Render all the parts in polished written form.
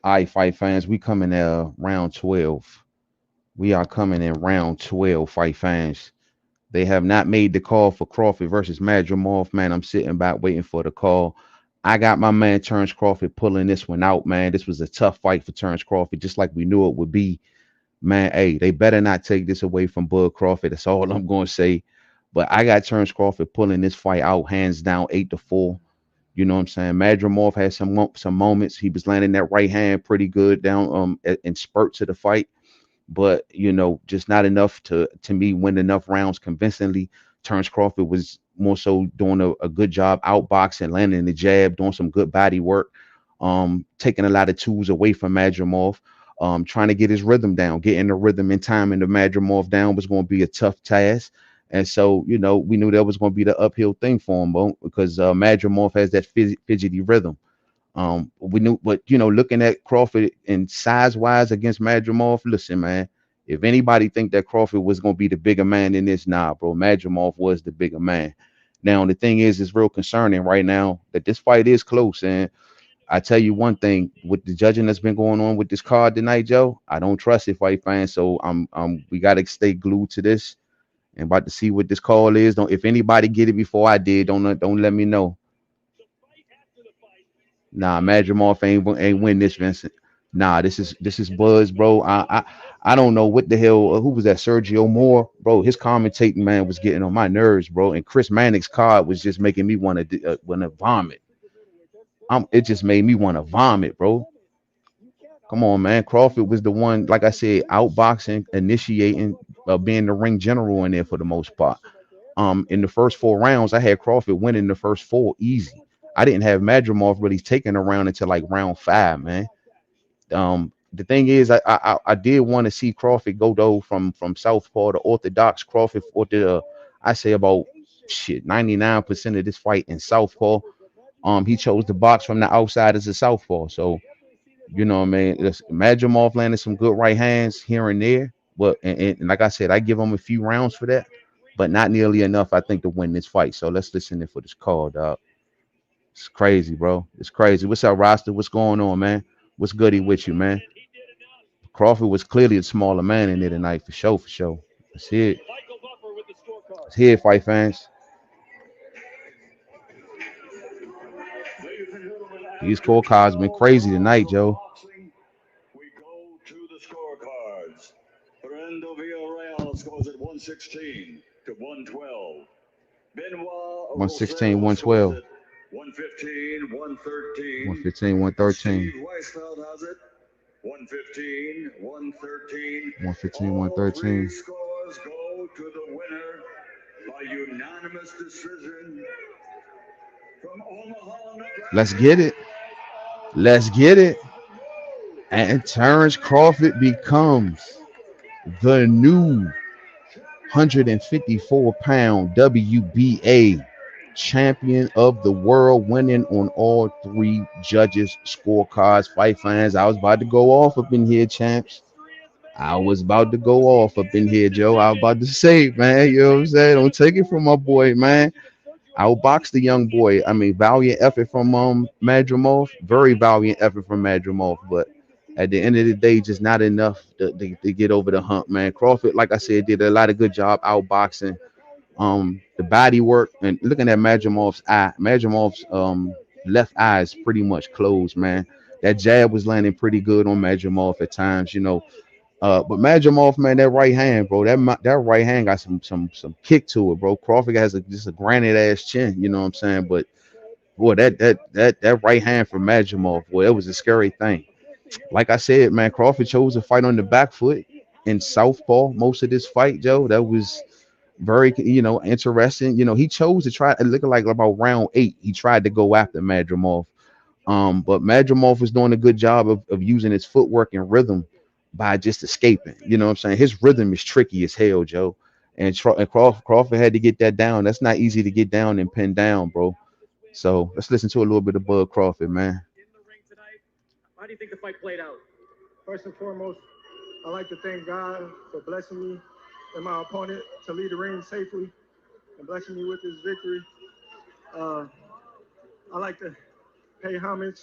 All right, fight fans, we coming round 12. We are coming in round 12, fight fans. They have not made the call for Crawford versus Madrimov, man. I'm sitting back waiting for the call. I got my man Terence Crawford pulling this one out, man. This was a tough fight for Terence Crawford, just like we knew it would be. Man, hey, they better not take this away from Bud Crawford. That's all I'm going to say. But I got Terence Crawford pulling this fight out hands down, 8-4. You know what I'm saying? Madrimov had some moments. He was landing that right hand pretty good down in spurts of the fight, but just not enough to me win enough rounds convincingly. Terence Crawford was more so doing a good job outboxing, landing the jab, doing some good body work, taking a lot of tools away from Madrimov, trying to get his rhythm down, getting the rhythm and timing the Madrimov down was going to be a tough task. And so, we knew that was going to be the uphill thing for him, because Madrimov has that fidgety rhythm. We knew, but looking at Crawford and size wise against Madrimov, listen, man, if anybody think that Crawford was gonna be the bigger man in this, nah, bro, Madrimov was the bigger man. Now the thing is, it's real concerning right now that this fight is close, and I tell you one thing, with the judging that's been going on with this card tonight, Joe, I don't trust it, fight fans. So we gotta stay glued to this and about to see what this call is. Don't if anybody get it before I did, don't let me know. Nah, Madrimov ain't win this, Vincent. Nah, this is Buzz, bro. I don't know what the hell. Who was that? Sergio Moore, bro. His commentating, man, was getting on my nerves, bro. And Chris Manning's card was just making me want to vomit. It just made me want to vomit, bro. Come on, man. Crawford was the one, like I said, outboxing, initiating, being the ring general in there for the most part. In the first 4 rounds, I had Crawford winning the first 4 easy. I didn't have Madrimov really taking a round until like round 5, man. The thing is, I did want to see Crawford go though from southpaw to orthodox. Crawford for I say about 99% of this fight in southpaw. He chose to box from the outside as a southpaw, so what I mean. Madrimov landed some good right hands here and there, but and like I said, I give him a few rounds for that, but not nearly enough, I think, to win this fight. So let's listen in for this call, dog. It's crazy, bro. It's crazy. What's up, Roster? What's going on, man? What's goody with you, man? Crawford was clearly a smaller man in there tonight, for sure, for sure. Let's hear it. Let's hear it, fight fans. These scorecards been crazy tonight, Joe. We go to the scorecards. Fernando Villarreal scores at 116 to 112. Benoit 116, Rosell scores 112, at 115, 113. 115, 113, Steve Weisfeld has it 115, 113. 115, All three 113. scores go to the winner by unanimous decision from Omaha, Let's Nebraska. get it. Let's get it. And Terrence Crawford becomes the new 154-pound WBA champion of the world, winning on all 3 judges' scorecards. Fight fans, I was about to go off up in here, champs. I was about to go off up in here, Joe. I was about to say, man, you know what I'm saying? Don't take it from my boy, man. Outbox the young boy. I mean, valiant effort from Madrimov. Very valiant effort from Madrimov, but at the end of the day, just not enough to get over the hump, man. Crawford, like I said, did a lot of good job outboxing. The body work and looking at Madrimov's eye. Madrimov's left eye is pretty much closed, man. That jab was landing pretty good on Madrimov at times. But Madrimov, man, that right hand, bro, that right hand got some kick to it, bro. Crawford has just a granite ass chin, you know what I'm saying? But boy, that right hand from Madrimov, boy, it was a scary thing. Like I said, man, Crawford chose to fight on the back foot in southpaw most of this fight, Joe. That was very, interesting. He chose to try. It looked like about round 8, he tried to go after Madrimov. But Madrimov was doing a good job of using his footwork and rhythm by just escaping. You know what I'm saying? His rhythm is tricky as hell, Joe. And Crawford had to get that down. That's not easy to get down and pin down, bro. So let's listen to a little bit of Bud Crawford, man. How do you think the fight played out? First and foremost, I'd like to thank God for blessing me and my opponent to lead the ring safely and blessing me with this victory. Uh, I like to pay homage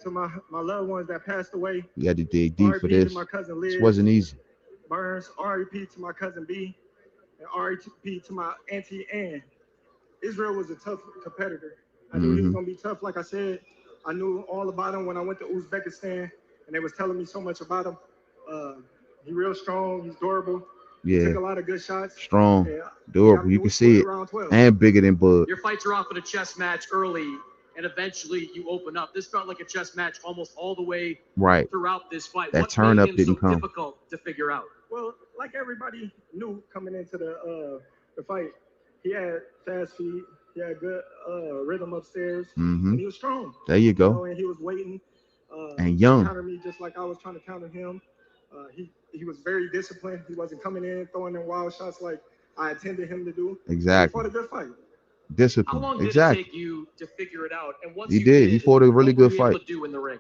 to my loved ones that passed away. You had to dig deep for R.I.P. to my this. cousin This Liz wasn't easy. Burns. R.I.P. to my cousin B. And R.I.P. to my auntie Ann. Israel was a tough competitor. I knew he was Hmm. gonna be tough. Like I said, I knew all about him when I went to Uzbekistan, and they was telling me so much about him. Uh, he real strong. He's durable. He Yeah, took a lot of good shots, strong, and he got durable. me You to can see it, round 12. and bigger than Bud. Your fights are often a chess match early, and eventually you open up. This felt like a chess match almost all the way Right. throughout this fight. That What turn made up him so didn't come. difficult to figure out? Well, like everybody knew coming into the fight, he had fast feet. He had good rhythm upstairs, Hmm. and he was strong. There you You know, go. and he was waiting And to young. counter me just like I was trying to counter him. He was very disciplined. He wasn't coming in throwing in wild shots like I intended him to do. And he Exactly. fought a good fight. How Discipline. long did it Exactly. take you to figure it out? And once He you did. He did, fought a really what were good you able fight. to do in the ring?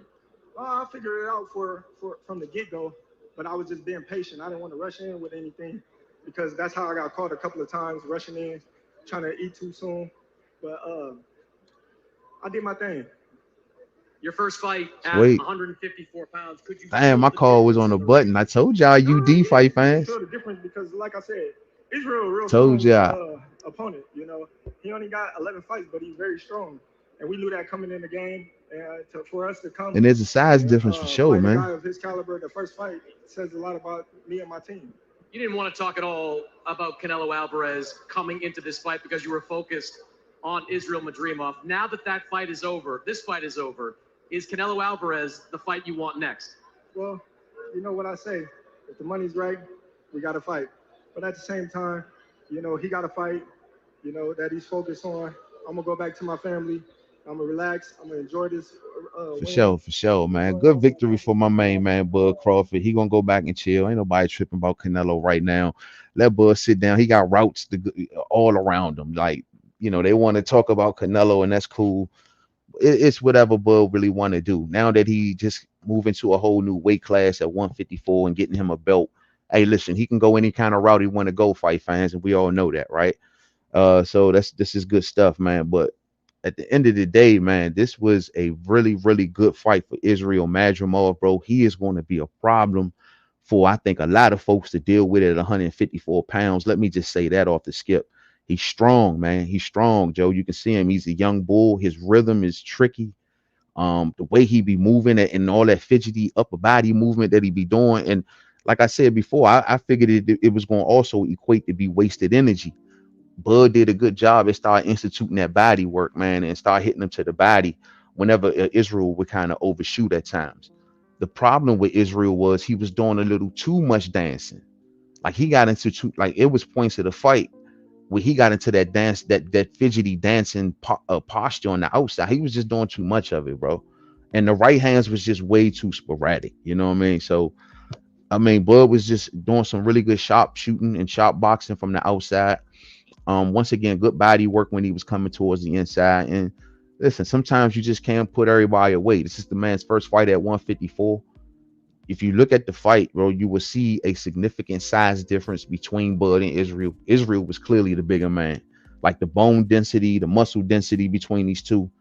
I figured it out for from the get go, but I was just being patient. I didn't want to rush in with anything because that's how I got caught a couple of times, rushing in, trying to eat too soon. But I did my thing. Your first fight at Sweet. 154 pounds, could you Damn, feel my the call was difference on in the the ring? button. I told y'all UD Yeah, fight you can fans. feel the difference because, like I said, Israel a real Told strong y'all. opponent. You know, he only got 11 fights, but he's very strong, and we knew that coming in the game. And for us to come And there's a size and difference for sure, fight a man. guy of his caliber, the first fight says a lot about me and my team. You didn't want to talk at all about Canelo Alvarez coming into this fight because you were focused on Israil Madrimov. Now that that fight is over, this fight is over, is Canelo Alvarez the fight you want next? Well, you know what I say. If the money's right, we got to fight. But at the same time, you know, he got to fight, you know, that he's focused on. I'm going to go back to my family. I'm going to relax. I'm going to enjoy this win. For sure, man. Enjoy Good my victory for my family. main man, Bud Crawford. He gonna go back and chill. Ain't nobody tripping about Canelo right now. Let Bud sit down. He got routes all around him. Like, they want to talk about Canelo, and that's cool. It's whatever Bud really want to do. Now that he just moving to a whole new weight class at 154 and getting him a belt. Hey, listen, he can go any kind of route he want to go, fight fans, and we all know that, right? So this is good stuff, man. But at the end of the day, man, this was a really, really good fight for Israil Madrimov, bro. He is going to be a problem for, I think, a lot of folks to deal with at 154 pounds. Let me just say that off the skip. He's strong, man. He's strong, Joe. You can see him. He's a young bull. His rhythm is tricky. The way he be moving and all that fidgety upper body movement that he be doing. And like I said before, I figured it was going to also equate to be wasted energy. Bud did a good job at start instituting that body work, man, and start hitting them to the body whenever Israel would kind of overshoot at times. The problem with Israel was he was doing a little too much dancing. Like he got into like it was points of the fight where he got into that dance, that fidgety dancing posture on the outside. He was just doing too much of it, bro. And the right hands was just way too sporadic. You know what I mean? So Bud was just doing some really good sharp shooting and sharp boxing from the outside. Once again, good body work when he was coming towards the inside. And listen, sometimes you just can't put everybody away. This is the man's first fight at 154. If you look at the fight, bro, you will see a significant size difference between Bud and Israel. Israel was clearly the bigger man. Like the bone density, the muscle density between these two.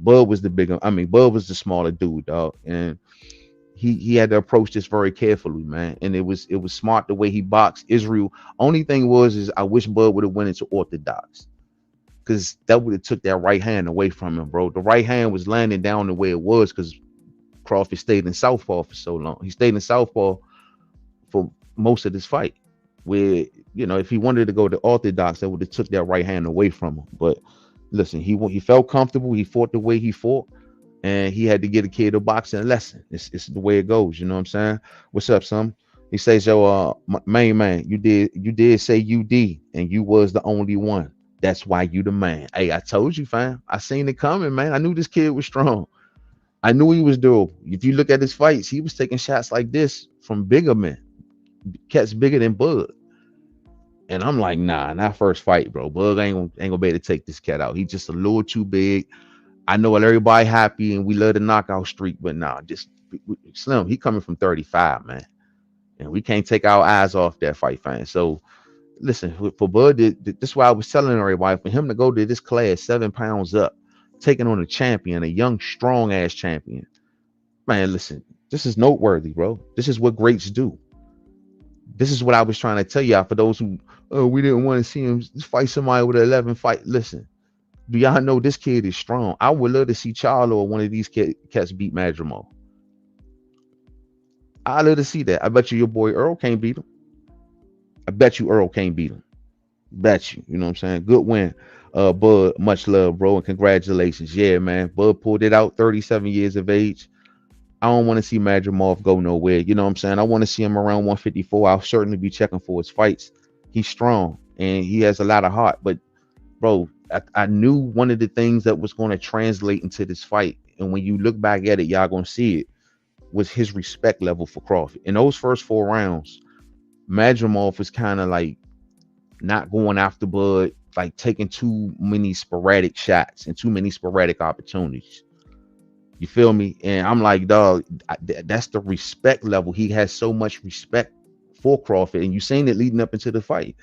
Bud was the bigger, Bud was the smaller dude, dog. And he had to approach this very carefully, man. And it was smart the way he boxed. Israel. Only thing was is I wish Bud would have went into orthodox, because that would have took that right hand away from him, bro. The right hand was landing down the way it was because Crawford stayed in southpaw for so long. He stayed in southpaw for most of this fight. Where if he wanted to go to orthodox, that would have took that right hand away from him. But listen, he felt comfortable. He fought the way he fought, and he had to get a kid a boxing lesson. It's the way it goes. You know what I'm saying? What's up, son? He says, "Yo, main man, you did say UD, and you was the only one. That's why you the man." Hey, I told you, fam. I seen it coming, man. I knew this kid was strong. I knew he was dope. If you look at his fights, he was taking shots like this from bigger men, cats bigger than Bud. And I'm like, nah, not first fight, bro. Bud ain't gonna be able to take this cat out. He's just a little too big. I know everybody happy and we love the knockout streak, but nah, just Slim. He coming from 35, man, and we can't take our eyes off that fight, fam. So listen, for Bud, this is why I was telling everybody, for him to go to this class 7 pounds up, taking on a champion, a young, strong ass champion. Man, listen, this is noteworthy, bro. This is what greats do. This is what I was trying to tell y'all for those who, oh, we didn't want to see him fight somebody with an 11 fight. Listen, do y'all know this kid is strong? I would love to see Charlo or one of these cats beat Madrimov. I love to see that. I bet you your boy Earl can't beat him. I bet you Earl can't beat him. Bet you. You know what I'm saying? Good win. Bud, much love, bro, and congratulations. Yeah, man. Bud pulled it out, 37 years of age. I don't want to see Madrimov go nowhere. You know what I'm saying? I want to see him around 154. I'll certainly be checking for his fights. He's strong and he has a lot of heart. But, bro, I knew one of the things that was going to translate into this fight. And when you look back at it, y'all going to see it, was his respect level for Crawford. In those first 4 rounds, Madrimov was kind of like not going after Bud, like taking too many sporadic shots and too many sporadic opportunities. You feel me? And I'm like, dog, that's the respect level. He has so much respect for Crawford. And you seen it leading up into the fight,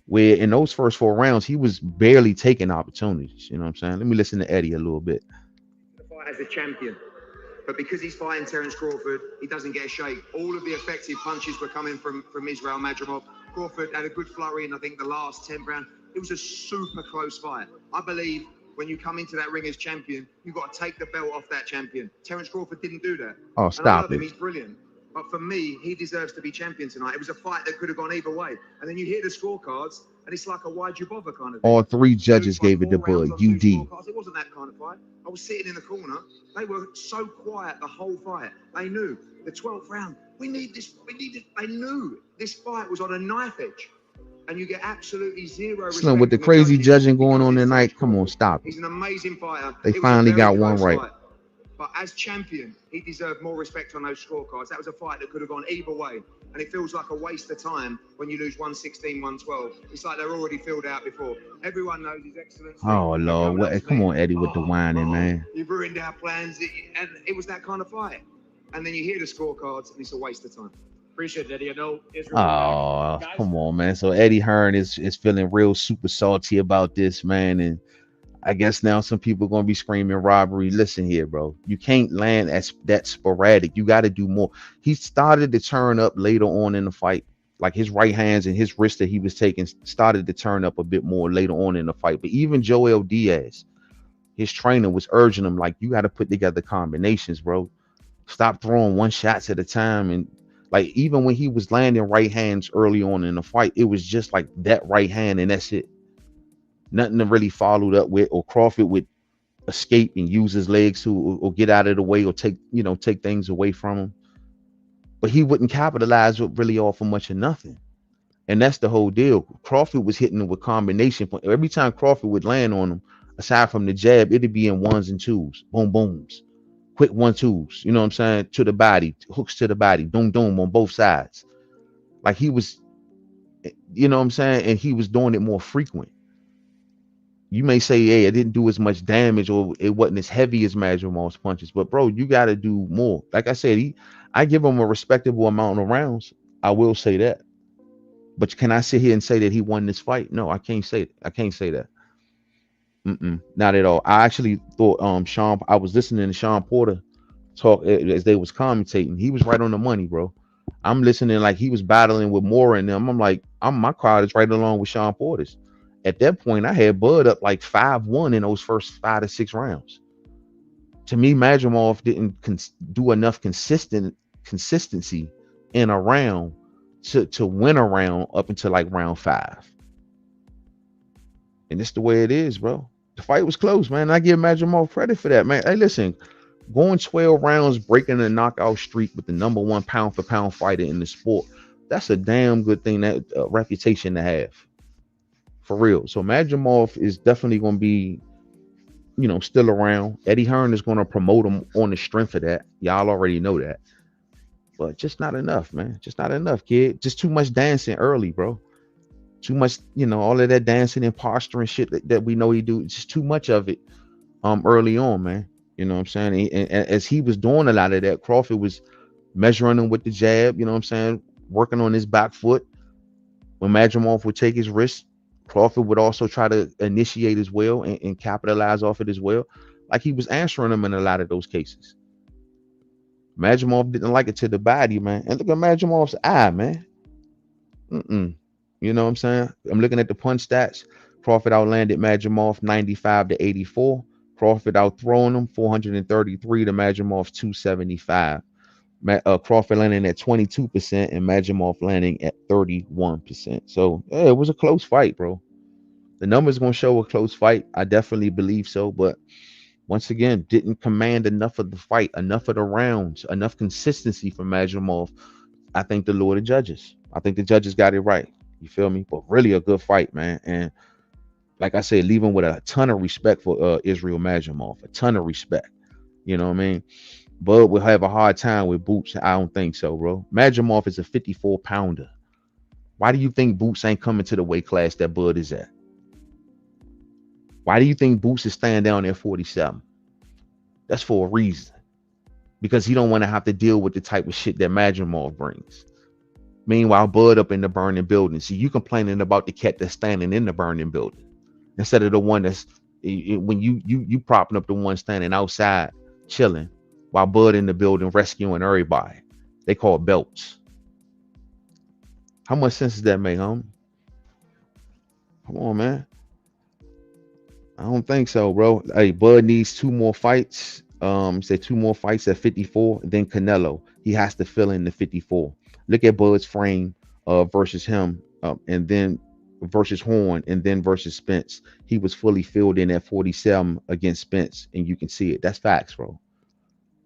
where in those first 4 rounds, he was barely taking opportunities. You know what I'm saying? Let me listen to Eddie a little bit. The fight as a champion. But because he's fighting Terence Crawford, he doesn't get a shake. All of the effective punches were coming from Israil Madrimov. Crawford had a good flurry in, I think, the last 10th round. It was a super close fight. I believe when you come into that ring as champion, you've got to take the belt off that champion. Terence Crawford didn't do that. Oh, stop and I love it. Him, he's brilliant. But for me, he deserves to be champion tonight. It was a fight that could have gone either way. And then you hear the scorecards, and it's like a why'd you bother kind of thing. All 3 judges gave it to Bud. UD. It wasn't that kind of fight. I was sitting in the corner. They were so quiet the whole fight. They knew the 12th round. We need this. They knew this fight was on a knife edge. And you get absolutely zero respect. With the crazy judging going on tonight, come on, stop it. He's an amazing fighter. They finally got one right. But as champion, he deserved more respect on those scorecards. That was a fight that could have gone either way. And it feels like a waste of time when you lose 116, 112. It's like they're already filled out before. Everyone knows his excellence. Oh, Lord. Come on, Eddie, with the whining, man. You've ruined our plans. And it was that kind of fight. And then you hear the scorecards, and it's a waste of time. Appreciate it, Eddie. I know Israel. Oh, come on, man. So Eddie Hearn is feeling real super salty about this, man. And I guess now some people are going to be screaming robbery. Listen here, bro. You can't land as that sporadic. You got to do more. He started to turn up later on in the fight. Like his right hands and his wrist that he was taking started to turn up a bit more later on in the fight. But even Joel Diaz, his trainer, was urging him, like, you got to put together combinations, bro. Stop throwing one shots at a time. And like, even when he was landing right hands early on in the fight, it was just like that right hand and that's it. Nothing to really followed up with, or Crawford would escape and use his legs to or get out of the way or take things away from him. But he wouldn't capitalize with really off of much of nothing. And that's the whole deal. Crawford was hitting him with combination. Every time Crawford would land on him, aside from the jab, it'd be in 1s and 2s. Boom, booms. Quick 1-2s, you know what I'm saying? To the body, hooks to the body, doom, doom on both sides. Like he was, you know what I'm saying? And he was doing it more frequent. You may say, hey, it didn't do as much damage or it wasn't as heavy as Madrimov's punches, but bro, you got to do more. Like I said, I give him a respectable amount of rounds. I will say that. But can I sit here and say that he won this fight? No, I can't say it. I can't say that. Not at all. I actually thought I was listening to Sean Porter talk as they was commentating. He was right on the money, bro. I'm listening like he was battling with Moore and them. I'm like, my crowd is right along with Sean Porter's. At that point, I had Bud up like 5-1 in those first 5 to 6 rounds. To me, Madrimov didn't do enough consistency in a round to win a round up until like round 5. And it's the way it is, bro. The fight was close, man. I give Madrimov credit for that, man. Hey, listen, going 12 rounds, breaking a knockout streak with the #1 pound-for-pound fighter in the sport, that's a damn good thing, that reputation to have. For real. So Madrimov is definitely going to be, still around. Eddie Hearn is going to promote him on the strength of that. Y'all already know that. But just not enough, man. Just not enough, kid. Just too much dancing early, bro. Too much, all of that dancing and posturing shit that we know he do. Just too much of it early on, man. You know what I'm saying? And as he was doing a lot of that, Crawford was measuring him with the jab, you know what I'm saying? Working on his back foot. When Madrimov would take his wrist, Crawford would also try to initiate as well and capitalize off it as well. Like he was answering him in a lot of those cases. Madrimov didn't like it to the body, man. And look at Madrimov's eye, man. Mm-mm. You know what I'm saying? I'm looking at the punch stats. Crawford outlanded Madrimov 95 to 84. Crawford outthrowing him 433 to Madrimov's 275. Crawford landing at 22% and Madrimov landing at 31%. So yeah, it was a close fight, bro. The numbers gonna show a close fight. I definitely believe so, but once again, didn't command enough of the fight, enough of the rounds, enough consistency from Madrimov. I think the Lord of Judges. I think the judges got it right. You feel me? But really a good fight, man. And like I said, leaving with a ton of respect for Israil Madrimov, a ton of respect. You know what I mean? Bud will have a hard time with Boots. I don't think so, bro. Madrimov is a 54 pounder. Why do you think Boots ain't coming to the weight class that Bud is at? Why do you think Boots is staying down there 47? That's for a reason. Because he don't want to have to deal with the type of shit that Madrimov brings. Meanwhile, Bud up in the burning building. See, you complaining about the cat that's standing in the burning building instead of the one that's when you propping up the one standing outside chilling while Bud in the building rescuing everybody. They call it belts. How much sense does that make, homie? Come on, man. I don't think so, bro. Hey, Bud needs two more fights. Say two more fights at 54. Then Canelo, he has to fill in the 54. Look at Bud's frame versus him, and then versus Horn, and then versus Spence. He was fully filled in at 47 against Spence, and you can see it. That's facts, bro.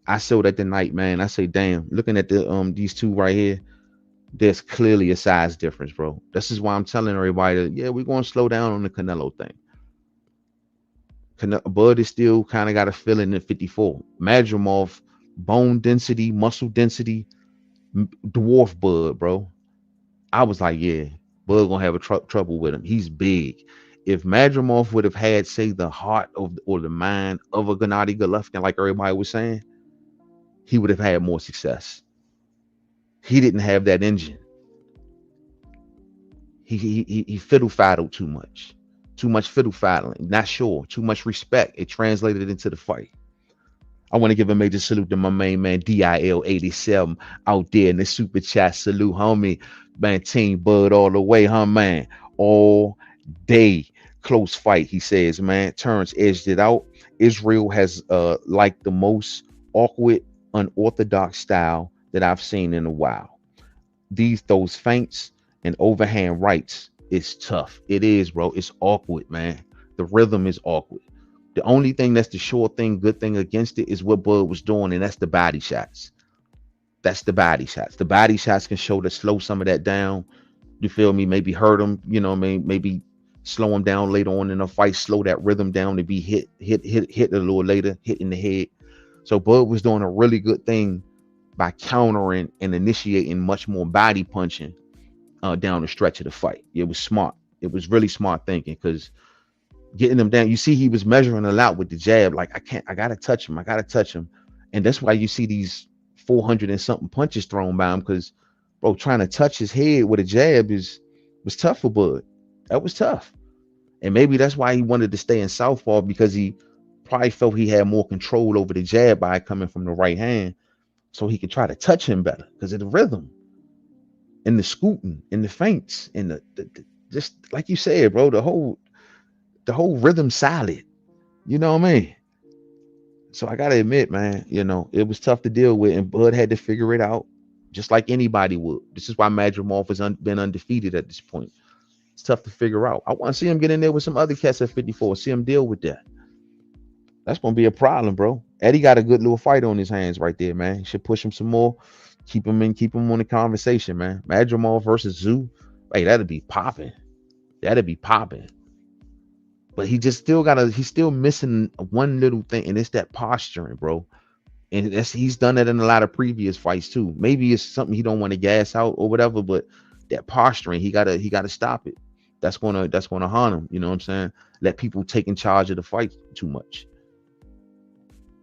I saw that tonight, man. I say, damn. Looking at the these two right here, there's clearly a size difference, bro. This is why I'm telling everybody that, yeah, we're going to slow down on the Canelo thing. Bud is still kind of got a feeling at 54. Madrimov, bone density, muscle density, dwarf Bud, bro. I was like, yeah, Bud gonna have a trouble with him. He's big. If Madrimov would have had, say, the heart of or the mind of a Gennady Golovkin, like everybody was saying, he would have had more success. He didn't have that engine. He fiddle faddled too much. Too much fiddle faddling. Not sure. Too much respect. It translated into the fight. I want to give a major salute to my main man DIL87 out there in the super chat. Salute, homie. Man, Team Bud all the way, huh, man? All day. Close fight, he says, man. Terence edged it out. Israil has like the most awkward, unorthodox style that I've seen in a while. Those feints and overhand rights is tough. It is, bro. It's awkward, man. The rhythm is awkward. The only thing that's the sure thing, good thing against it is what Bud was doing, and that's the body shots. That's the body shots. The body shots can show to slow some of that down. You feel me? Maybe hurt him, you know what I mean? Maybe slow him down later on in a fight, slow that rhythm down to be hit a little later, hit in the head. So Bud was doing a really good thing by countering and initiating much more body punching down the stretch of the fight. It was smart. It was really smart thinking, because getting them down, you see he was measuring a lot with the jab. Like, I gotta touch him. And that's why you see these 400 and something punches thrown by him, because bro, trying to touch his head with a jab was tough for Bud. That was tough. And maybe that's why he wanted to stay in southpaw, because he probably felt he had more control over the jab by coming from the right hand, so he could try to touch him better because of the rhythm and the scooting and the feints and the just like you said, bro, the whole rhythm solid. You know what I mean? So I gotta admit, man, it was tough to deal with, and Bud had to figure it out, just like anybody would. This is why Madrimov has been undefeated at this point. It's tough to figure out. I want to see him get in there with some other cats at 54. See him deal with that. That's gonna be a problem, bro. Eddie got a good little fight on his hands right there, man. He should push him some more. Keep him on the conversation, man. Madrimov versus Zoo. Hey, that'd be popping. That'd be popping. But he's still missing one little thing, and it's that posturing, bro. And he's done that in a lot of previous fights too. Maybe it's something he don't want to gas out or whatever, but that posturing, he gotta stop it. That's gonna harm him. You know what I'm saying? Let people take in charge of the fight too much.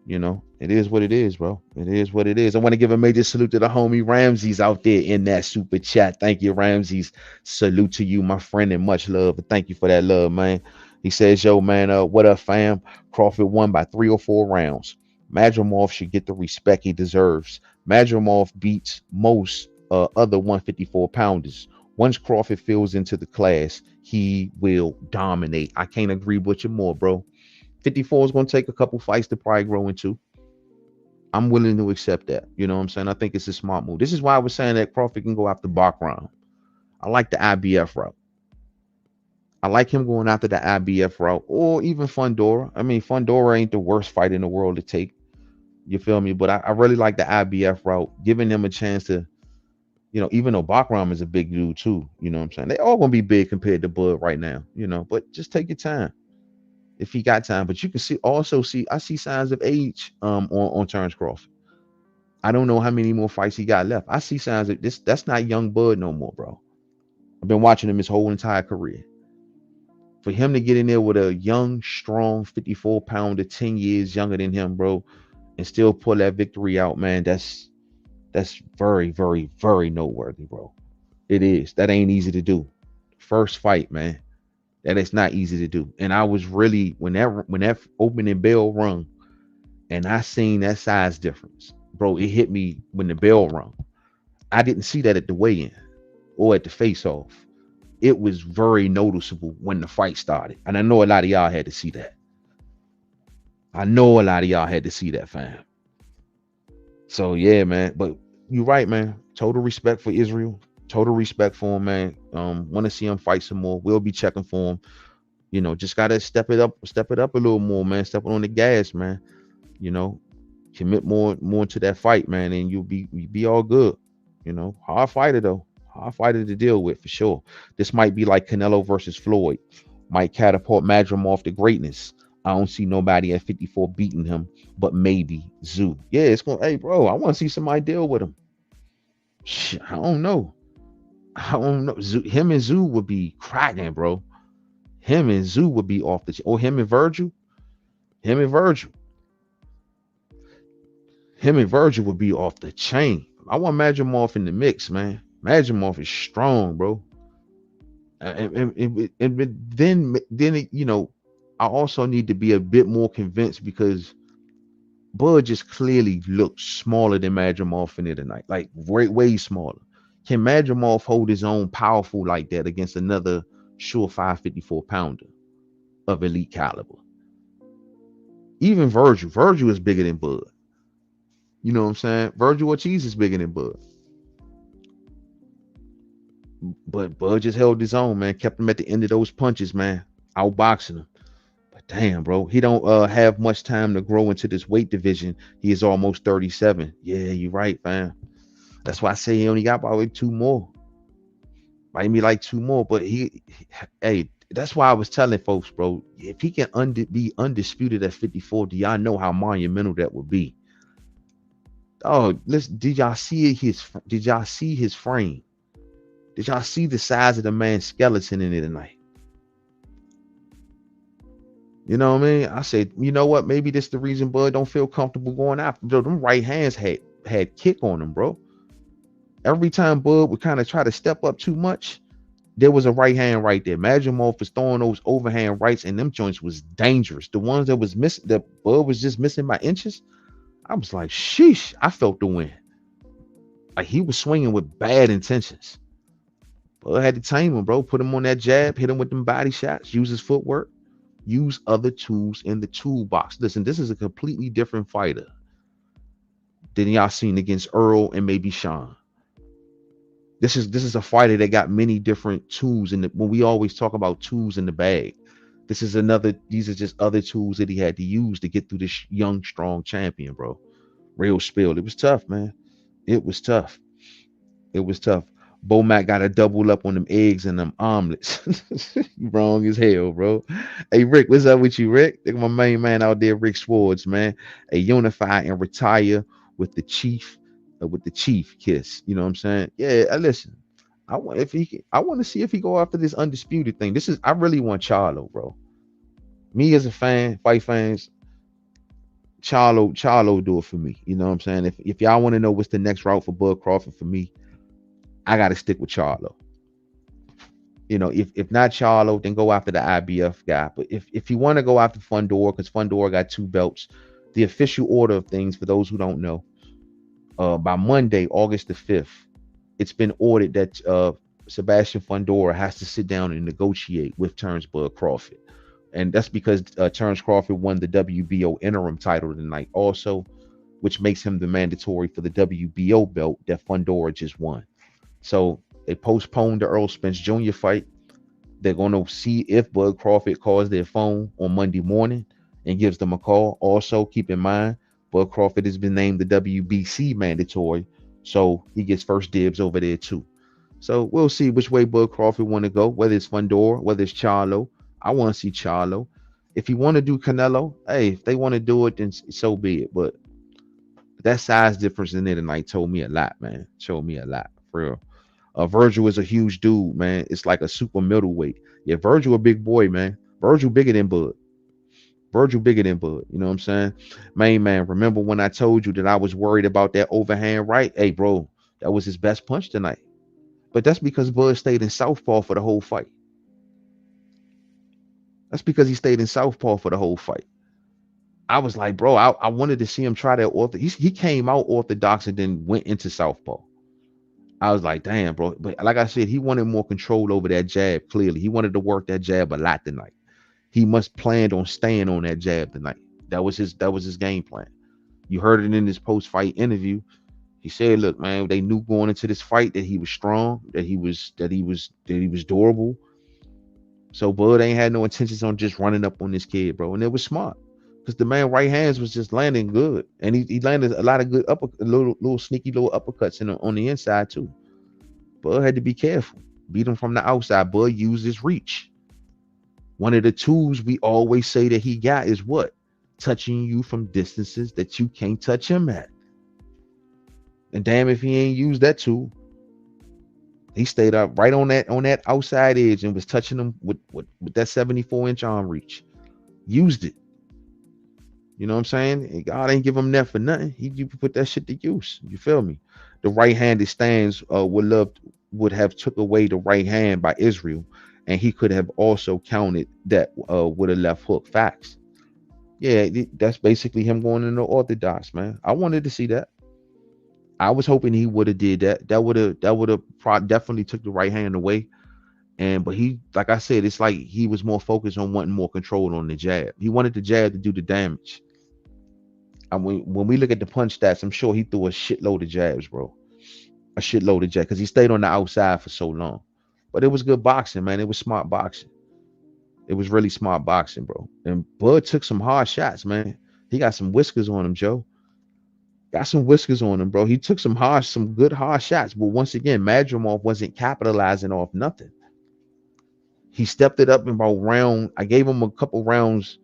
It is what it is, bro. It is what it is. I want to give a major salute to the homie Ramses out there in that super chat. Thank you, Ramses. Salute to you, my friend, and much love. And thank you for that love, man. He says, yo, man, what up, fam? Crawford won by 3 or 4 rounds. Madrimov should get the respect he deserves. Madrimov beats most other 154 pounders. Once Crawford fills into the class, he will dominate. I can't agree with you more, bro. 54 is going to take a couple fights to probably grow into. I'm willing to accept that. You know what I'm saying? I think it's a smart move. This is why I was saying that Crawford can go after Bakram. I like the IBF route. I like him going after the IBF route or even Fundora. I mean, Fundora ain't the worst fight in the world to take. You feel me? But I really like the IBF route, giving them a chance to, even though Bakram is a big dude too. You know what I'm saying? They all gonna be big compared to Bud right now, but just take your time if he got time. But you can I see signs of age on Terence Crawford. I don't know how many more fights he got left. I see signs of this. That's not young Bud no more, bro. I've been watching him his whole entire career. For him to get in there with a young, strong 54-pounder, 10 years younger than him, bro, and still pull that victory out, man, that's very, very, very noteworthy, bro. It is. That ain't easy to do. First fight, man. That is not easy to do. And I was really when that opening bell rung and I seen that size difference, bro, it hit me when the bell rung. I didn't see that at the weigh-in or at the face-off. It was very noticeable when the fight started. And I know a lot of y'all had to see that. Fam. So yeah, man. But you're right, man. Total respect for Israil. Total respect for him, man. Want to see him fight some more. We'll be checking for him. Just gotta step it up a little more, man. Stepping on the gas, man. Commit more to that fight, man, and you'll be all good. Hard fighter though. Hard fighter to deal with for sure. This might be like Canelo versus Floyd. Might catapult Madrimov to greatness. I don't see nobody at 54 beating him, but maybe Zoo. Yeah, it's going. Hey, bro, I want to see somebody deal with him. I don't know. Him and Zoo would be cracking, bro. Him and Zoo would be off the. Or him and Virgil. Him and Virgil would be off the chain. I want Madrimov in the mix, man. Madrimov is strong, bro. And then I also need to be a bit more convinced because Bud just clearly looks smaller than Madrimov in it tonight, like way smaller. Can Madrimov hold his own powerful like that against another surefire 54-pounder of elite caliber? Even Virgil is bigger than Bud. You know what I'm saying? Virgil Ortiz is bigger than Bud. But Bud just held his own, man. Kept him at the end of those punches, man. Outboxing him. But damn, bro. He don't have much time to grow into this weight division. He is almost 37. Yeah, you're right, man. That's why I say he only got probably two more. Might be like two more. But hey, that's why I was telling folks, bro, if he can be undisputed at 54, do y'all know how monumental that would be? Oh, listen, did y'all see his frame? Did y'all see the size of the man's skeleton in it tonight? You know what I mean? I said, you know what? Maybe this the reason Bud don't feel comfortable going after. Bro, them right hands had kick on them, bro. Every time Bud would kind of try to step up too much, there was a right hand right there. Madrimov was throwing those overhand rights, and them joints was dangerous. The ones that was missing, that Bud was just missing by inches. I was like, sheesh, I felt the wind. Like he was swinging with bad intentions. Bud had to tame him, bro. Put him on that jab, hit him with them body shots, use his footwork, use other tools in the toolbox. Listen, this is a completely different fighter than y'all seen against Earl and maybe Sean. This is a fighter that got many different tools in the, when we always talk about tools in the bag. These are just other tools that he had to use to get through this young, strong champion, bro. Real spill. It was tough, man. It was tough. Bomac got to double up on them eggs and them omelets. Wrong as hell, bro. Hey, Rick, what's up with you, Rick? Look at my main man out there, Rick Swords, man. A unify and retire with the chief kiss. You know what I'm saying? Yeah, listen. I want to see if he go after this undisputed thing. I really want Charlo, bro. Me as a fan, fight fans, Charlo do it for me. You know what I'm saying? If y'all want to know what's the next route for Bud Crawford for me, I got to stick with Charlo. If not Charlo, then go after the IBF guy. But if you want to go after Fundora, because Fundora got 2 belts, the official order of things, for those who don't know, by Monday, August the 5th, it's been ordered that Sebastian Fundora has to sit down and negotiate with Terence Bud Crawford. And that's because Terence Crawford won the WBO interim title tonight also, which makes him the mandatory for the WBO belt that Fundora just won. So they postponed the Earl Spence Jr. fight. They're going to see if Bud Crawford calls their phone on Monday morning and gives them a call. Also, keep in mind, Bud Crawford has been named the WBC mandatory, so he gets first dibs over there too. So we'll see which way Bud Crawford want to go, whether it's Fundora, whether it's Charlo. I want to see Charlo. If he want to do Canelo, hey, if they want to do it, then so be it. But that size difference in there tonight told me a lot, man. Showed me a lot, for real. Virgil is a huge dude, man. It's like a super middleweight. Yeah, Virgil a big boy, man. Virgil bigger than Bud. Virgil bigger than Bud. You know what I'm saying? Main man, remember when I told you that I was worried about that overhand right? Hey, bro, that was his best punch tonight. But that's because Bud stayed in southpaw for the whole fight. That's because he stayed in southpaw for the whole fight. I was like, bro, I wanted to see him try that he came out orthodox and then went into southpaw. I was like, damn, bro. But like I said, he wanted more control over that jab. Clearly, he wanted to work that jab a lot tonight. He must planned on staying on that jab tonight. That was his game plan. You heard it in his post-fight interview. He said, look, man, they knew going into this fight that he was strong, that he was durable. So Bud ain't had no intentions on just running up on this kid, bro. And it was smart. Because the man right hands was just landing good. And he landed a lot of good little sneaky little uppercuts on the inside too. Bud had to be careful. Beat him from the outside. Bud used his reach. One of the tools we always say that he got is what? Touching you from distances that you can't touch him at. And damn if he ain't used that tool. He stayed up right on that outside edge and was touching him with that 74-inch arm reach. Used it. You know what I'm saying? God ain't give him that for nothing. He put that shit to use. You feel me? The right-handed stands would have took away the right hand by Israil, and he could have also counted that with a left hook. Facts. Yeah, that's basically him going into orthodox, man. I wanted to see that. I was hoping he would have did that. That would have definitely took the right hand away. But he, like I said, it's like he was more focused on wanting more control on the jab. He wanted the jab to do the damage. I mean, when we look at the punch stats, I'm sure he threw a shitload of jabs, bro. A shitload of jabs because he stayed on the outside for so long. But it was good boxing, man. It was smart boxing. It was really smart boxing, bro. And Bud took some hard shots, man. He got some whiskers on him, Joe. Got some whiskers on him, bro. He took some good hard shots. But once again, Madrimov wasn't capitalizing off nothing. He stepped it up in about round. I gave him a couple rounds,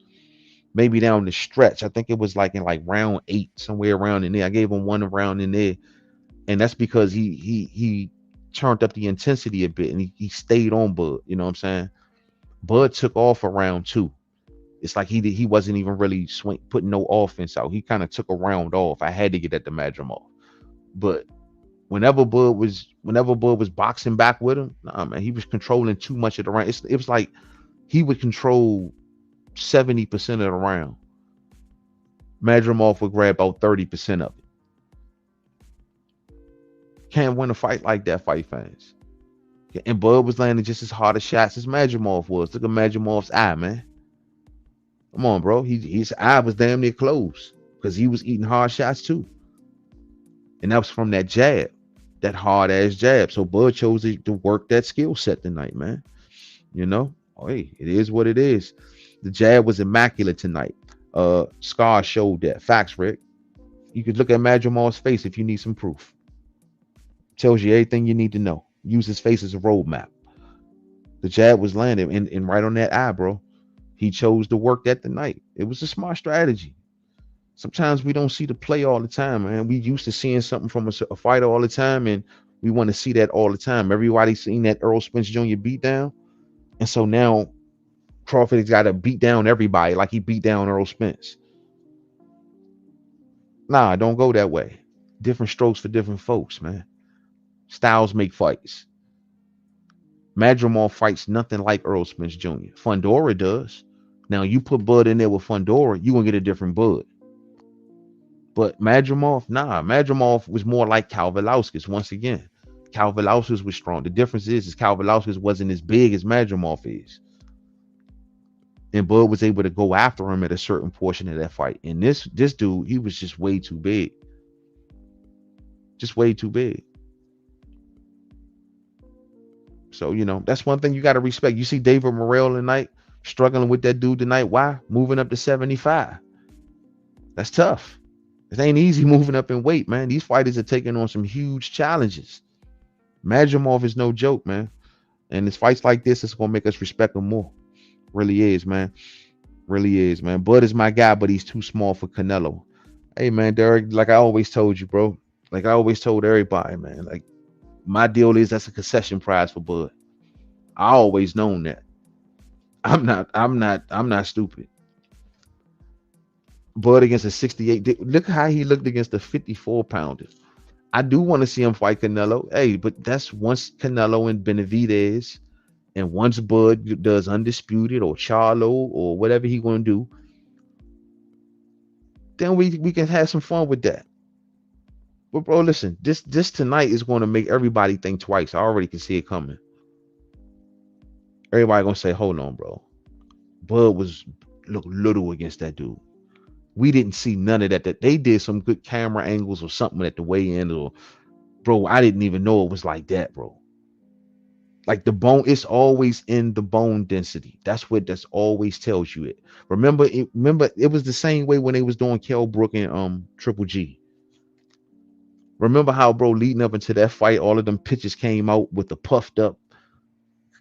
maybe down the stretch. I think it was like in like round 8, somewhere around in there. I gave him one round in there, and that's because he turned up the intensity a bit and he stayed on Bud. You know what I'm saying? Bud took off around 2. It's like he wasn't even really putting no offense out. He kind of took a round off. I had to get at the Madrimov, but whenever Bud was boxing back with him, nah, man, he was controlling too much of the round. It was like he would control 70% of the round. Madrimov would grab about 30% of it. Can't win a fight like that, fight fans. And Bud was landing just as hard of shots as Madrimov was. Look at Madrimov's eye, man. Come on, bro. His eye was damn near closed because he was eating hard shots too. And that was from that jab, that hard ass jab. So Bud chose to work that skill set tonight, man. You know, hey, it is what it is. The jab was immaculate tonight. Scar showed that. Facts, Rick. You could look at Madrimov's face if you need some proof. Tells you everything you need to know. Use his face as a roadmap. The jab was landing and right on that eye, bro. He chose to work that tonight. It was a smart strategy. Sometimes we don't see the play all the time, man. We used to seeing something from a fighter all the time, and we want to see that all the time. Everybody's seen that Earl Spence Jr. beat down, and so now Crawford's got to beat down everybody like he beat down Earl Spence. Nah, don't go that way. Different strokes for different folks, man. Styles make fights. Madrimov fights nothing like Earl Spence Jr. Fundora does. Now you put Bud in there with Fundora, you're gonna get a different Bud. But Madrimov, nah, Madrimov was more like Kavaliauskas once again. Kavaliauskas was strong. The difference is Kavaliauskas wasn't as big as Madrimov is. And Bud was able to go after him at a certain portion of that fight. And this dude, he was just way too big. Just way too big. So, that's one thing you got to respect. You see David Morrell tonight struggling with that dude tonight. Why? Moving up to 75. That's tough. It ain't easy moving up in weight, man. These fighters are taking on some huge challenges. Madrimov is no joke, man. And it's fights like this is going to make us respect him more. Really is, man. Really is, man. Bud is my guy, but he's too small for Canelo. Hey, man, Derek, like I always told you, bro. Like I always told everybody, man. Like, my deal is that's a concession prize for Bud. I always known that. I'm not stupid. Bud against a 68. Look how he looked against a 54 pounder. I do want to see him fight Canelo. Hey, but that's once Canelo and Benavidez, and once Bud does Undisputed or Charlo or whatever he gonna do, then we can have some fun with that. But bro, listen, this tonight is going to make everybody think twice. I already can see it coming. Everybody gonna say, hold on, bro. Bud look little against that dude. We didn't see none of that. That they did some good camera angles or something at the weigh-in, or bro, I didn't even know it was like that, bro. Like the bone, it's always in the bone density. That's always tells you it. Remember, it was the same way when they was doing Kell Brook and Triple G. Remember how, bro, leading up into that fight, all of them pictures came out with the puffed up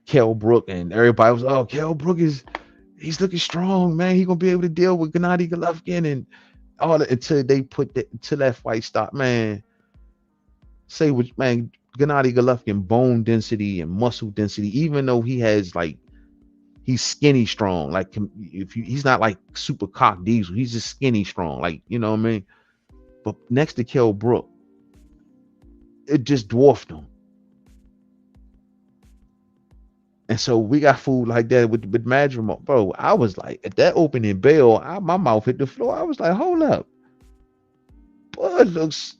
Kell Brook, and everybody was, oh, Kell Brook he's looking strong, man. He gonna be able to deal with Gennady Golovkin and all that until they until that fight stopped, man. Say what, man. Gennady Golovkin bone density and muscle density, even though he has he's skinny strong. Like he's not like super cock diesel. He's just skinny strong. Like, you know what I mean? But next to Kell Brook, it just dwarfed him. And so we got food like that with Madrimov. Bro, I was like, at that opening bell, my mouth hit the floor. I was like, hold up. Bud looks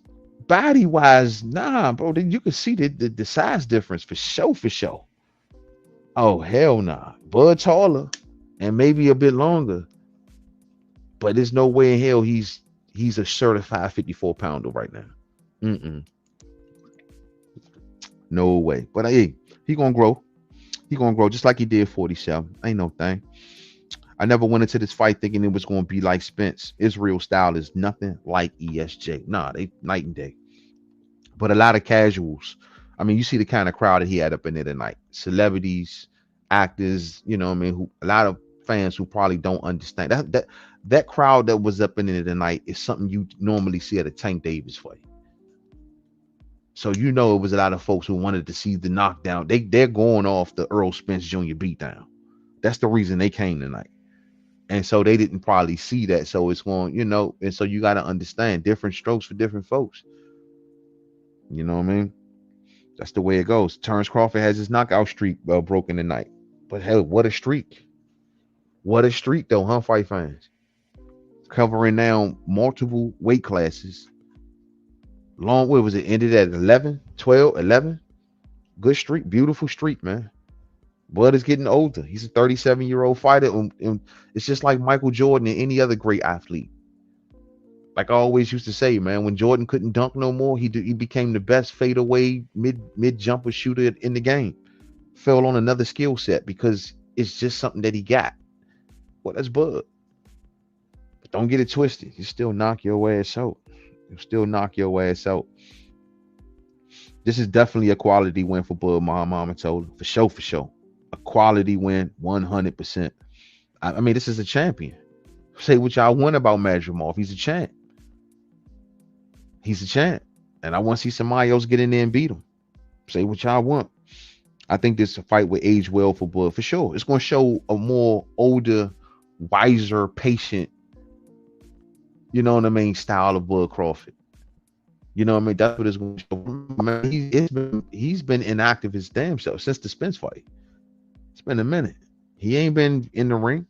body-wise, nah, bro. Then you can see the size difference for sure. Oh, hell nah. Bud taller and maybe a bit longer. But there's no way in hell he's a certified 54 pounder right now. No way. But hey, he gonna grow. He gonna grow just like he did 47. Ain't no thing. I never went into this fight thinking it was gonna be like Spence. Israel style is nothing like ESJ. Nah, they night and day. But a lot of casuals. I mean, you see the kind of crowd that he had up in there tonight. Celebrities, actors, you know what I mean, a lot of fans who probably don't understand. That crowd that was up in there tonight is something you normally see at a Tank Davis fight. So it was a lot of folks who wanted to see the knockdown. They're going off the Earl Spence Jr. beatdown. That's the reason they came tonight. And so they didn't probably see that. So it's going, and so you got to understand different strokes for different folks. You know what I mean? That's the way it goes. Terence Crawford has his knockout streak broken tonight. But hell, what a streak. What a streak though, huh, fight fans? Covering now multiple weight classes. Long, where was it? Ended at 11, 12, 11. Good streak. Beautiful streak, man. Bud is getting older. He's a 37-year-old fighter. And it's just like Michael Jordan and any other great athlete. Like I always used to say, man, when Jordan couldn't dunk no more, he became the best fadeaway mid jumper shooter in the game. Fell on another skill set because it's just something that he got. Well, that's Bud. But don't get it twisted. You still knock your ass out. This is definitely a quality win for Bud Muhammad, for sure. A quality win, 100%. I mean, this is a champion. Say what y'all want about Madrimov. He's a champ. And I want to see somebody else get in there and beat him. Say what y'all want. I think this fight will age well for Bud, for sure. It's going to show a more older, wiser, patient, you know what I mean, style of Bud Crawford. You know what I mean? That's what it's going to show. Man, he's been inactive his damn self since the Spence fight. It's been a minute. He ain't been in the ring.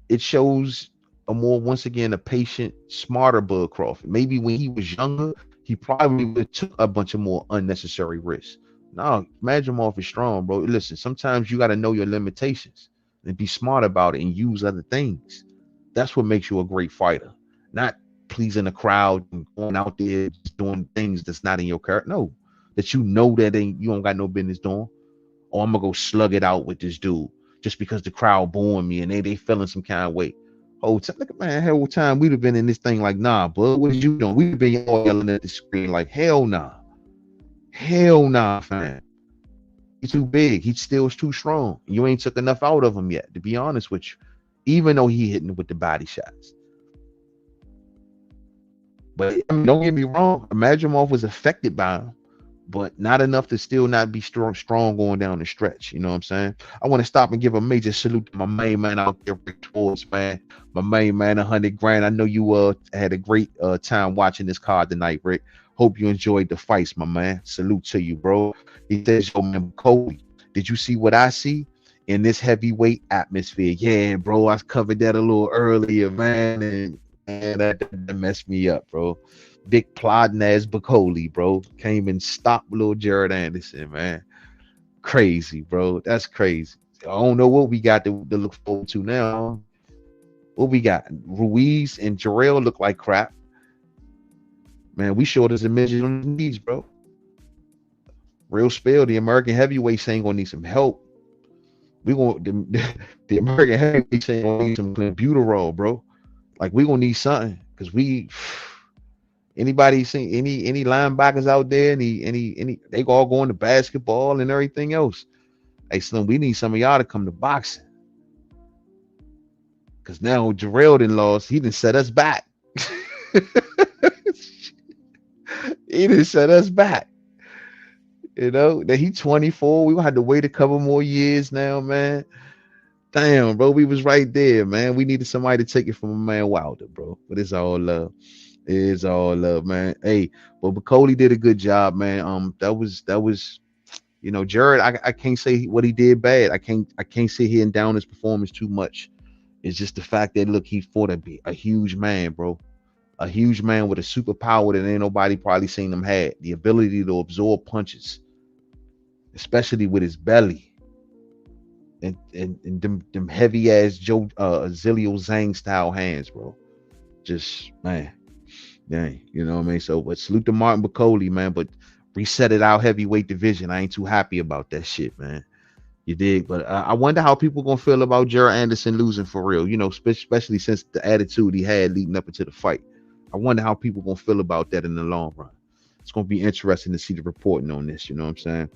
It shows once again, a patient, smarter Bud Crawford. Maybe when he was younger, he probably would have took a bunch of more unnecessary risks. No, Madrimov is strong, bro. Listen, sometimes you got to know your limitations and be smart about it and use other things. That's what makes you a great fighter. Not pleasing the crowd and going out there just doing things that's not in your character. No, that you know that ain't you don't got no business doing. Or I'm gonna go slug it out with this dude just because the crowd booing me and they feeling some kind of way. Whole time, look at man, whole time we'd have been in this thing like, nah, bud, what is you doing? We'd have been all yelling at the screen like, hell nah, fam. He's too big. He still is too strong. You ain't took enough out of him yet, to be honest with you. Even though he hitting with the body shots. But I mean, don't get me wrong, Madrimov was affected by him, but not enough to still not be strong going down the stretch. You know what I'm saying? I want to stop and give a major salute to my main man out there, Rick Towards, man. My main man, 100 grand. I know you had a great time watching this card tonight, Rick. Hope you enjoyed the fights, my man. Salute to you, bro. He says, yo, man, Kobe, did you see what I see in this heavyweight atmosphere? Yeah, bro, I covered that a little earlier, man, and that messed me up, bro. Big plodding ass Bacoli, bro. Came and stopped little Jared Anderson, man. Crazy, bro. That's crazy. I don't know what we got to look forward to now. What we got? Ruiz and Jarrell look like crap. Man, we short as a midget on the knees, bro. Real spill. The American heavyweights ain't gonna need some help. We gonna the American heavyweights ain't gonna need some Buterol, bro. Like we gonna need something because we. Anybody seen any linebackers out there? Any they all going to basketball and everything else. Hey, Slim, we need some of y'all to come to boxing. Cause now Jarrell done lost. He done set us back. He done set us back. You know, that he 24. We gonna have to wait a couple more years now, man. Damn, bro. We was right there, man. We needed somebody to take it from a man Wilder, bro. But it's all love. It's all love, man. Hey, but Bacoli did a good job, man. That was, you know, Jared. I can't say what he did bad. I can't sit here and down his performance too much. It's just the fact that look, he fought a huge man, bro. A huge man with a superpower that ain't nobody probably seen him had. The ability to absorb punches, especially with his belly. And them heavy ass Joe Zilio Zhang style hands, bro. Just man. Dang, you know what I mean? So, but salute to Martin Bacoli, man. But reset it out heavyweight division. I ain't too happy about that shit, man. You dig? But I wonder how people gonna feel about Jared Anderson losing for real. You know, especially since the attitude he had leading up into the fight. I wonder how people gonna feel about that in the long run. It's gonna be interesting to see the reporting on this. You know what I'm saying?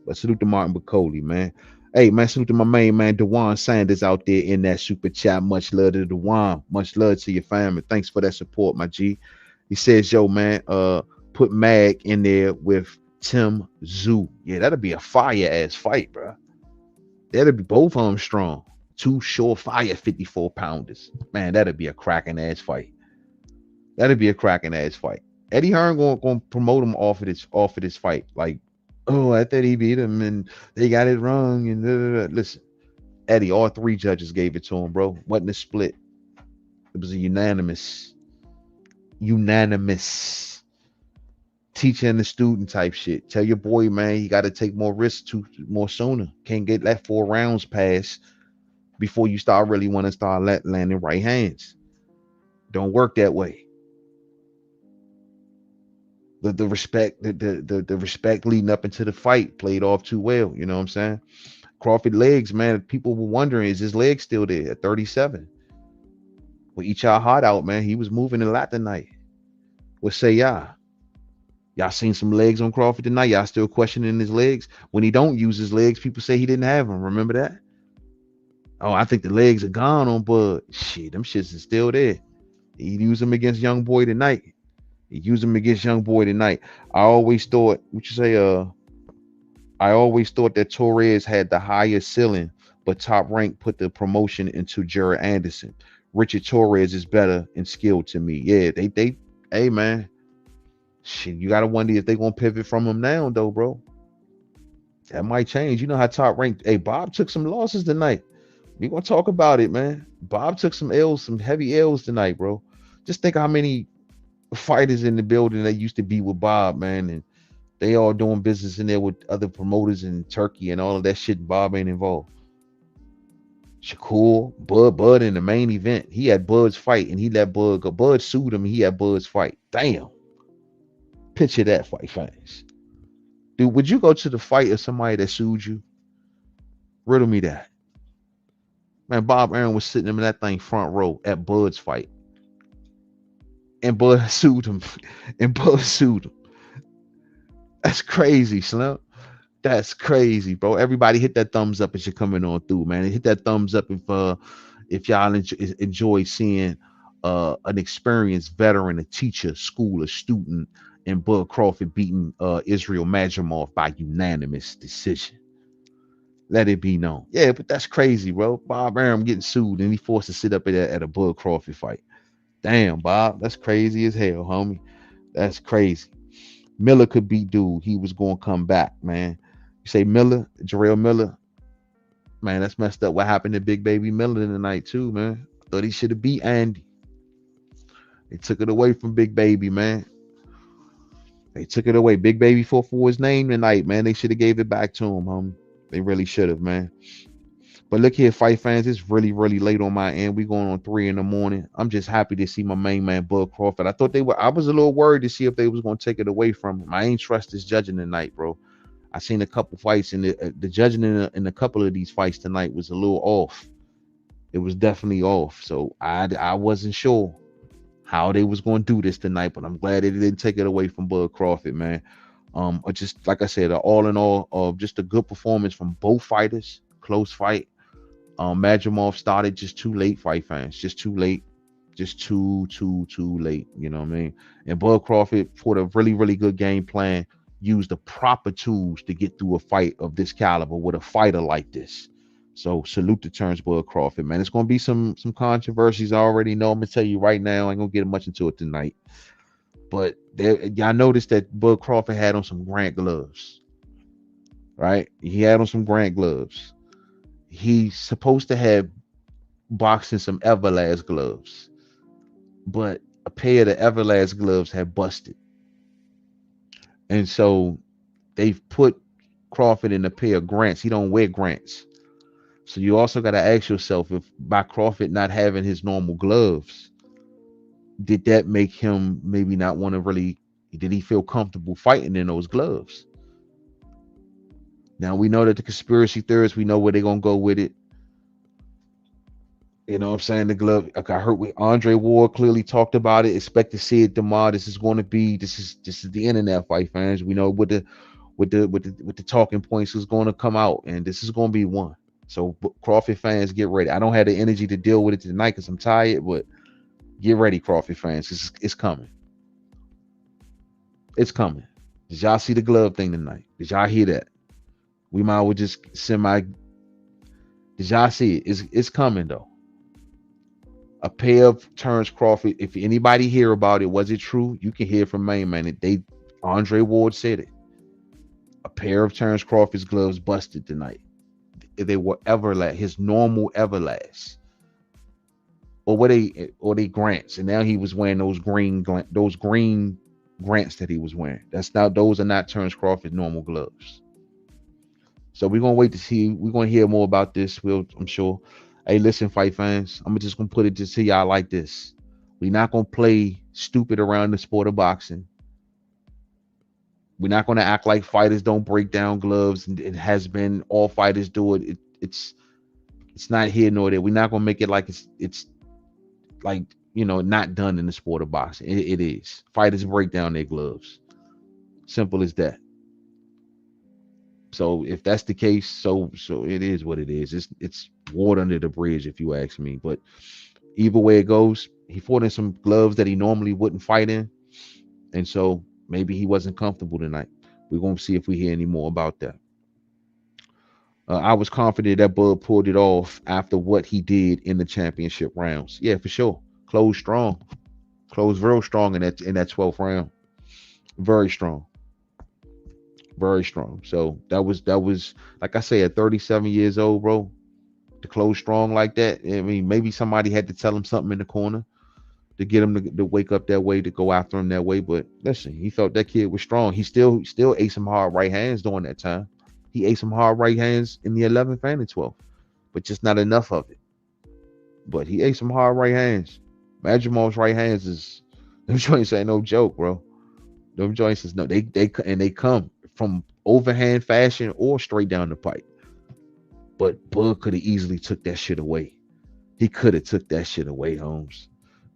But salute to Martin Bacoli, man. Hey, man, salute to my main man, Dewan Sanders out there in that super chat. Much love to Dewan. Much love to your family. Thanks for that support, my G. He says, yo, man, put Mag in there with Tim Zoo. Yeah, that'll be a fire-ass fight, bro. That'll be both of them strong. Two surefire 54-pounders. Man, that'll be a cracking-ass fight. That'll be a cracking-ass fight. Eddie Hearn gonna promote him off of this fight. Like, oh, I thought he beat him and they got it wrong. And blah, blah, blah. Listen, Eddie, all three judges gave it to him, bro. Wasn't a split. It was a unanimous teacher and the student type shit. Tell your boy, man, you got to take more risks more sooner. Can't get that 4 rounds pass before you start really want to start landing right hands. Don't work that way. The respect, the respect leading up into the fight played off too well. You know what I'm saying? Crawford legs, man. People were wondering, is his leg still there at 37? Well, eat y'all heart out, man. He was moving a lot tonight. What say y'all? Y'all seen some legs on Crawford tonight? Y'all still questioning his legs? When he don't use his legs, people say he didn't have them. Remember that? Oh, I think the legs are gone on Bud. Shit, them shits is still there. He used them against Young Boy tonight. I always thought, I always thought that Torres had the highest ceiling, but Top Rank put the promotion into Jared Anderson. Richard Torres is better in skill to me. Yeah, they hey man. Shit, you gotta wonder if they gonna pivot from him now, though, bro. That might change. You know how Top Rank. Hey, Bob took some losses tonight. We gonna talk about it, man. Bob took some L's, some heavy L's tonight, bro. Just think how many fighters in the building that used to be with Bob, man, and they all doing business in there with other promoters in Turkey and all of that shit. Bob ain't involved. Shakur, Bud in the main event. He had Bud's fight and he let Bud go. Bud sued him and he had Bud's fight. Damn. Picture that, fight fans. Dude, would you go to the fight of somebody that sued you? Riddle me that. Man, Bob Aaron was sitting in that thing front row at Bud's fight. And Bud sued him. And Bud sued him. That's crazy, Slim. That's crazy, bro. Everybody hit that thumbs up as you're coming on through, man. Hit that thumbs up if y'all enjoy seeing an experienced veteran, a teacher, school, a student, and Bud Crawford beating Israil Madrimov by unanimous decision. Let it be known. Yeah, but that's crazy, bro. Bob Arum getting sued and he forced to sit up at a Bud Crawford fight. Damn, Bob, that's crazy as hell, homie. That's crazy. Miller could beat dude. He was going to come back, man. You say Miller, Jarrell Miller, man, that's messed up. What happened to Big Baby Miller tonight too, man? I thought he should have beat Andy. They took it away from Big Baby, man. They took it away. Big Baby fought for his name tonight, man. They should have gave it back to him, homie. They really should have, man. But look here, fight fans, it's really, really late on my end. We going on 3 a.m. I'm just happy to see my main man, Bud Crawford. I was a little worried to see if they was going to take it away from him. I ain't trust this judging tonight, bro. I seen a couple fights, and the judging in a couple of these fights tonight was a little off. It was definitely off. So I wasn't sure how they was going to do this tonight, but I'm glad they didn't take it away from Bud Crawford, man. Just like I said, all in all, just a good performance from both fighters. Close fight. Madrimov started just too late, fight fans. Just too late. Just too late. You know what I mean? And Bud Crawford fought a really, really good game plan. Used the proper tools to get through a fight of this caliber with a fighter like this. So salute to Terence Bud Crawford, man. It's gonna be some controversies. I already know. I'm gonna tell you right now. I ain't gonna get much into it tonight. But y'all noticed that Bud Crawford had on some Grant gloves, right? He had on some Grant gloves. He's supposed to have boxing some Everlast gloves, but a pair of the Everlast gloves had busted, and so they've put Crawford in a pair of Grants. He don't wear Grants, so you also got to ask yourself if by Crawford not having his normal gloves, did that make him maybe not want to really? Did he feel comfortable fighting in those gloves? Now we know that the conspiracy theorists, we know where they're gonna go with it. You know what I'm saying? The glove. Like I heard with Andre Ward clearly talked about it. Expect to see it tomorrow. This is going to be. This is the internet, fight fans. We know what the talking points is going to come out, and this is going to be one. So Crawford fans, get ready. I don't have the energy to deal with it tonight because I'm tired, but get ready, Crawford fans. It's coming. It's coming. Did y'all see the glove thing tonight? Did y'all hear that? We might well just send my. Did y'all see it? It's coming though. A pair of Terence Crawford. If anybody hear about it, was it true? You can hear from Mainman. Andre Ward said it. A pair of Terence Crawford's gloves busted tonight. They were Everlast, his normal Everlast, or they Grants, and now he was wearing those green Grants that he was wearing. Those are not Terence Crawford's normal gloves. So we're gonna wait to see. We're gonna hear more about this. I'm sure. Hey, listen, fight fans. I'm just gonna put it to y'all like this. We're not gonna play stupid around the sport of boxing. We're not gonna act like fighters don't break down gloves, and it has been all fighters do it. It's not here nor there. We're not gonna make it like it's like not done in the sport of boxing. It is. Fighters break down their gloves. Simple as that. So if that's the case, so it is what it is. It's water under the bridge, if you ask me. But either way it goes, he fought in some gloves that he normally wouldn't fight in, and so maybe he wasn't comfortable tonight. We're gonna see if we hear any more about that. I was confident that Bud pulled it off after what he did in the championship rounds. Yeah, for sure. Closed strong, closed real strong in that 12th round. Very strong. Very strong. So that was like I say, at 37 years old, bro. to close strong like that. I mean, maybe somebody had to tell him something in the corner to get him to wake up that way, to go after him that way. But listen, he felt that kid was strong. He still ate some hard right hands during that time. He ate some hard right hands in the 11th and the 12th, but just not enough of it. But he ate some hard right hands. Madrimov's right hands is them joints ain't no joke, bro. Them joints is no they come from overhand fashion or straight down the pipe. But Bud could have easily took that shit away. He could have took that shit away, Holmes.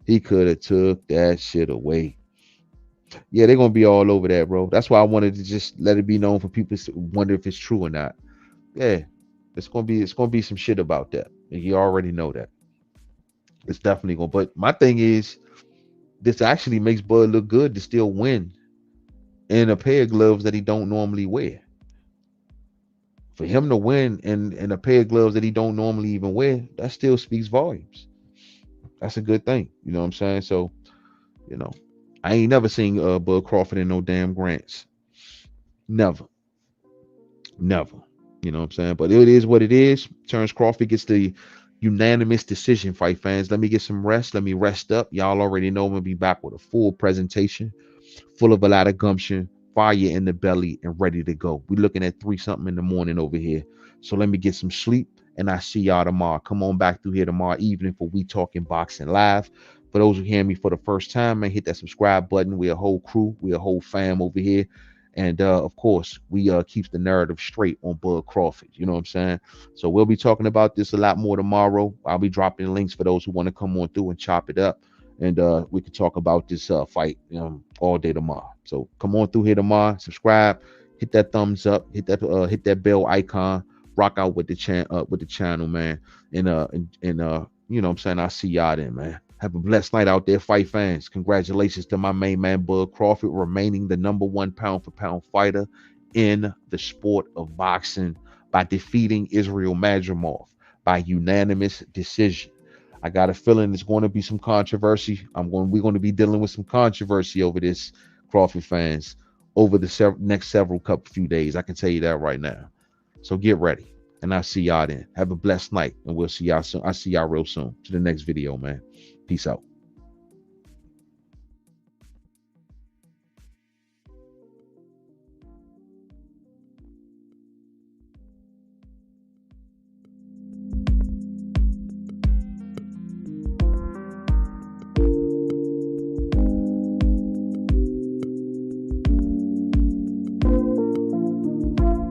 He could have took that shit away. Yeah, they're gonna be all over that, bro. That's why I wanted to just let it be known for people to wonder if it's true or not. Yeah, it's gonna be some shit about that. And you already know that. It's definitely gonna. But my thing is, this actually makes Bud look good to still win in a pair of gloves that he don't normally wear. For him to win in a pair of gloves that he don't normally even wear, that still speaks volumes. That's a good thing. You know what I'm saying? So, you know, I ain't never seen Bud Crawford in no damn grants. Never. Never. You know what I'm saying? But it is what it is. Terence Crawford gets the unanimous decision, fight fans. Let me get some rest. Let me rest up. Y'all already know I'm going to be back with a full presentation, full of a lot of gumption, fire in the belly, and ready to go. We're looking at 3 something in the morning over here. So let me get some sleep, and I see y'all tomorrow. Come on back through here tomorrow evening for We Talking Boxing Live. For those who hear me for the first time, man, hit that subscribe button. We're a whole crew. We're a whole fam over here. And of course, we keeps the narrative straight on Bud Crawford. You know what I'm saying? So we'll be talking about this a lot more tomorrow. I'll be dropping links for those who want to come on through and chop it up. And we can talk about this fight all day tomorrow. So come on through here tomorrow. Subscribe, hit that thumbs up, hit that bell icon, rock out with the channel, man. And you know what I'm saying? I'll see y'all then, man. Have a blessed night out there, fight fans. Congratulations to my main man, Bud Crawford, remaining the #1 pound-for-pound fighter in the sport of boxing by defeating Israil Madrimov by unanimous decision. I got a feeling there's going to be some controversy. We're going to be dealing with some controversy over this, Crawford fans, over the next several few days. I can tell you that right now. So get ready, and I'll see y'all then. Have a blessed night, and we'll see y'all soon. I'll see y'all real soon to the next video, man. Peace out.